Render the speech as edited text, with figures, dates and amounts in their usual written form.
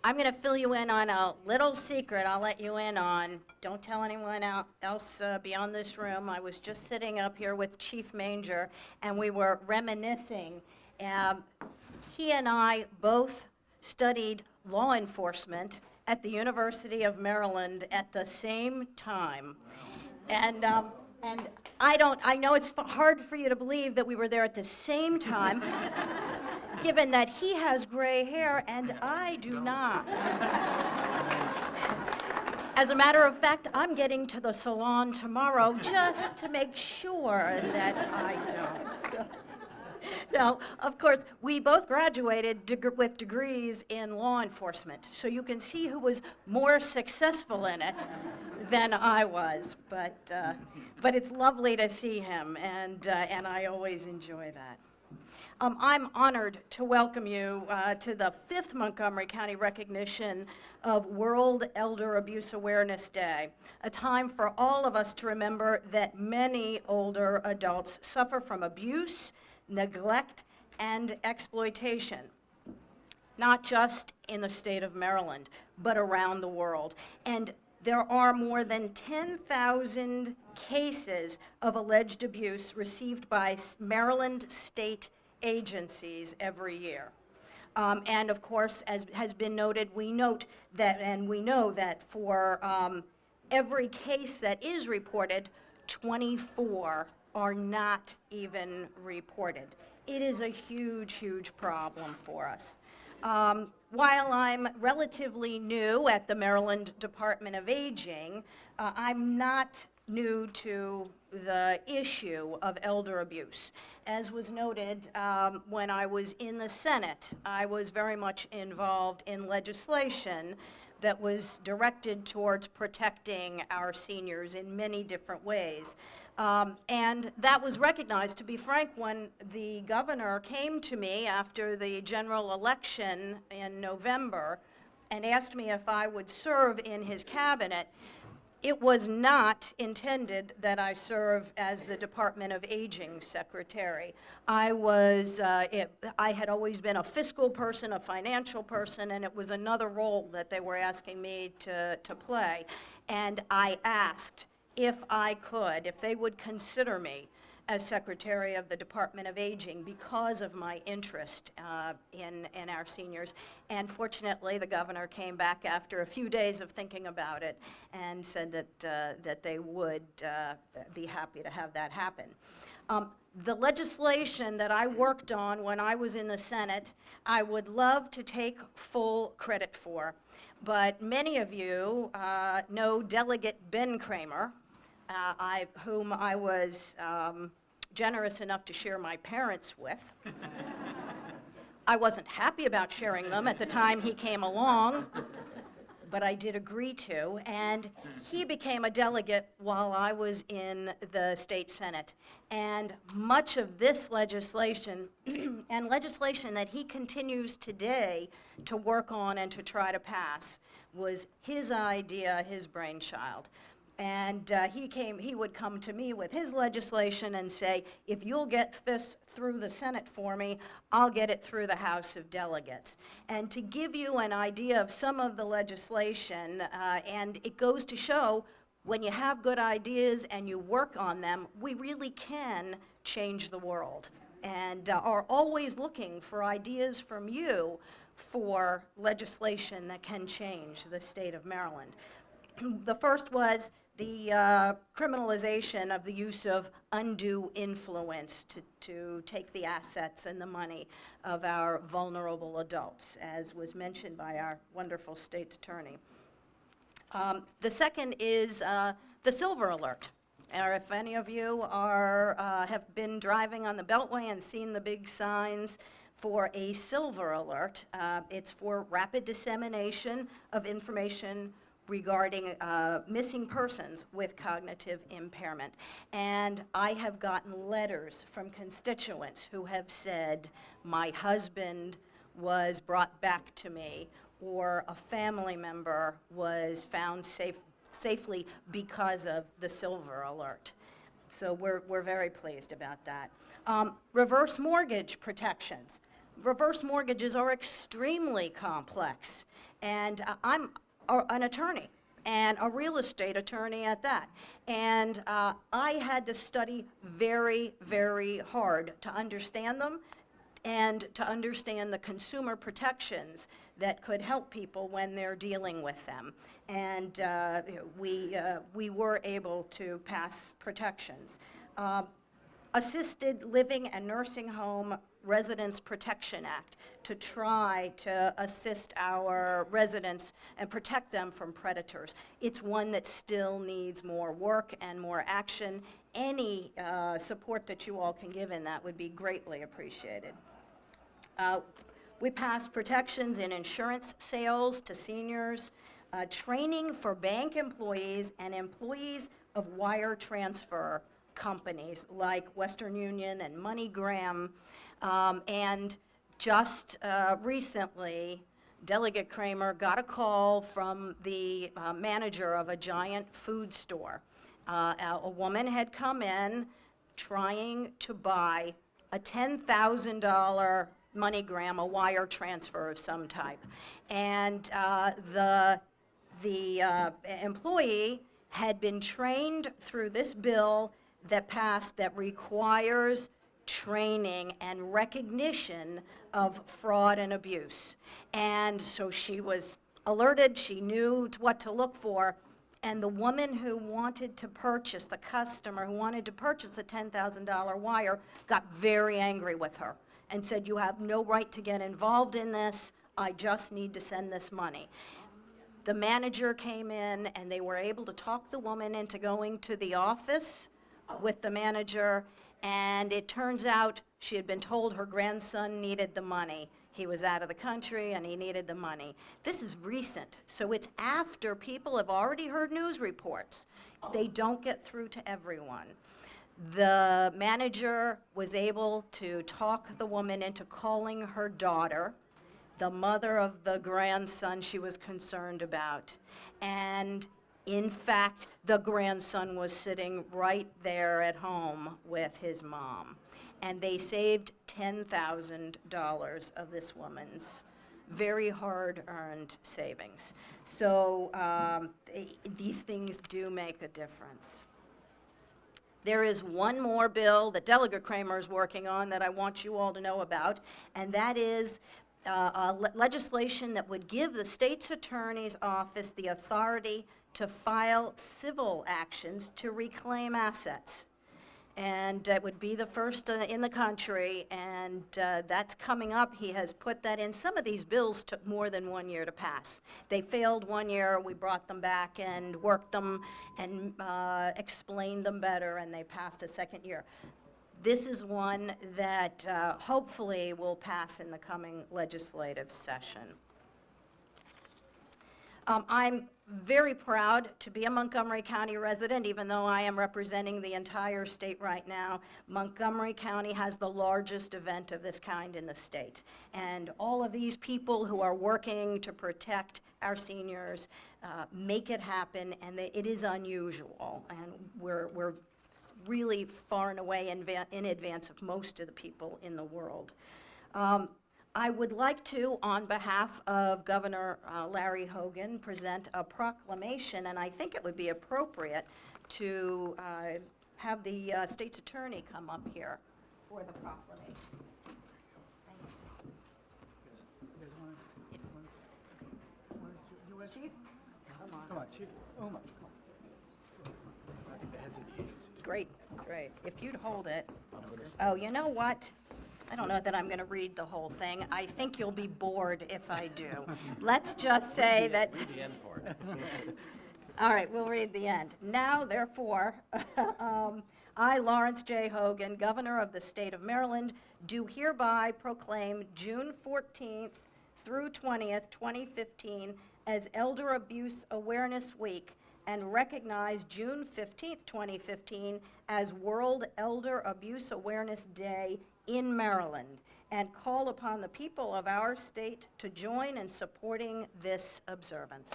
I'm going to fill you in on a little secret I'll let you in on. Don't tell anyone else beyond this room. I was just sitting up here with Chief Manger, and we were reminiscing. Um, he and I both studied law enforcement at the University of Maryland at the same time. And I know it's hard for you to believe that we were there at the same time, given that he has gray hair and I do not. As a matter of fact, I'm getting to the salon tomorrow just to make sure that I don't. So, now, of course, we both graduated with degrees in law enforcement, so you can see who was more successful in it than I was. But it's lovely to see him, and I always enjoy that. I'm honored to welcome you to the 5th Montgomery County recognition of World Elder Abuse Awareness Day, a time for all of us to remember that many older adults suffer from abuse, neglect, and exploitation, not just in the state of Maryland, but around the world. And there are more than 10,000 cases of alleged abuse received by Maryland state agencies every year. And of course, as has been noted, we know that for every case that is reported, 24 are not even reported. It is a huge, huge problem for us. While I'm relatively new at the Maryland Department of Aging, I'm not new to the issue of elder abuse. As was noted, when I was in the Senate, I was very much involved in legislation that was directed towards protecting our seniors in many different ways. And that was recognized, to be frank, when the governor came to me after the general election in November and asked me if I would serve in his cabinet. It was not intended that I serve as the Department of Aging secretary. I had always been a fiscal person, a financial person, and it was another role that they were asking me to play. And I asked if they would consider me as Secretary of the Department of Aging because of my interest in our seniors. And fortunately, the governor came back after a few days of thinking about it and said that they would be happy to have that happen. The legislation that I worked on when I was in the Senate, I would love to take full credit for. But many of you know Delegate Ben Kramer, whom I was generous enough to share my parents with. I wasn't happy about sharing them at the time he came along, but I did agree to, and he became a delegate while I was in the state Senate. And much of this legislation, and legislation that he continues today to work on and to try to pass, was his idea, his brainchild. And he would come to me with his legislation and say, if you'll get this through the Senate for me, I'll get it through the House of Delegates. And to give you an idea of some of the legislation, and it goes to show when you have good ideas and you work on them, we really can change the world, and are always looking for ideas from you for legislation that can change the state of Maryland. The first was the criminalization of the use of undue influence to take the assets and the money of our vulnerable adults, as was mentioned by our wonderful state attorney. The second is the Silver Alert. Or if any of you have been driving on the Beltway and seen the big signs for a Silver Alert, it's for rapid dissemination of information regarding missing persons with cognitive impairment. And I have gotten letters from constituents who have said, my husband was brought back to me, or a family member was found safely because of the Silver Alert. So we're very pleased about that. Reverse mortgage protections. reverse mortgages are extremely complex. And I'm an attorney, and a real estate attorney at that. And I had to study very, very hard to understand them and to understand the consumer protections that could help people when they're dealing with them. And we were able to pass protections. Assisted Living and Nursing Home Residents Protection Act to try to assist our residents and protect them from predators. It's one that still needs more work and more action. Any support that you all can give in that would be greatly appreciated. We passed protections in insurance sales to seniors, training for bank employees and employees of wire transfer companies like Western Union and MoneyGram, and just recently, Delegate Kramer got a call from the manager of a giant food store. A woman had come in trying to buy a $10,000 MoneyGram, a wire transfer of some type, and the employee had been trained through this bill that passed that requires training and recognition of fraud and abuse. And so she was alerted, she knew what to look for, and the woman who wanted to purchase, the customer who wanted to purchase the $10,000 wire, got very angry with her and said, "You have no right to get involved in this, I just need to send this money." The manager came in and they were able to talk the woman into going to the office with the manager, and it turns out she had been told her grandson needed the money. He was out of the country and he needed the money. This is recent, so it's after people have already heard news reports. They don't get through to everyone. The manager was able to talk the woman into calling her daughter, the mother of the grandson she was concerned about. And in fact, the grandson was sitting right there at home with his mom. And they saved $10,000 of this woman's very hard-earned savings. So these things do make a difference. There is one more bill that Delegate Kramer is working on that I want you all to know about, and that is legislation that would give the state's attorney's office the authority to file civil actions to reclaim assets. And it would be the first in the country, and that's coming up. He has put that in. Some of these bills took more than 1 year to pass. They failed 1 year, we brought them back and worked them and explained them better, and they passed a second year. This is one that hopefully will pass in the coming legislative session. I'm very proud to be a Montgomery County resident, even though I am representing the entire state right now. Montgomery County has the largest event of this kind in the state. And all of these people who are working to protect our seniors make it happen, and it is unusual. And we're really far and away in advance of most of the people in the world. I would like to, on behalf of Governor Larry Hogan, present a proclamation, and I think it would be appropriate to have the state's attorney come up here for the proclamation. Thank you. Chief? Come on, Chief. Oh my. I think the heads of the agency. Great, great. If you'd hold it. Oh, you know what? I don't know that I'm going to read the whole thing. I think you'll be bored if I do. Let's just say that. Read the end part. All right, we'll read the end. Now, therefore, I, Lawrence J. Hogan, Governor of the State of Maryland, do hereby proclaim June 14th through 20th, 2015 as Elder Abuse Awareness Week, and recognize June 15th, 2015 as World Elder Abuse Awareness Day in Maryland, and call upon the people of our state to join in supporting this observance.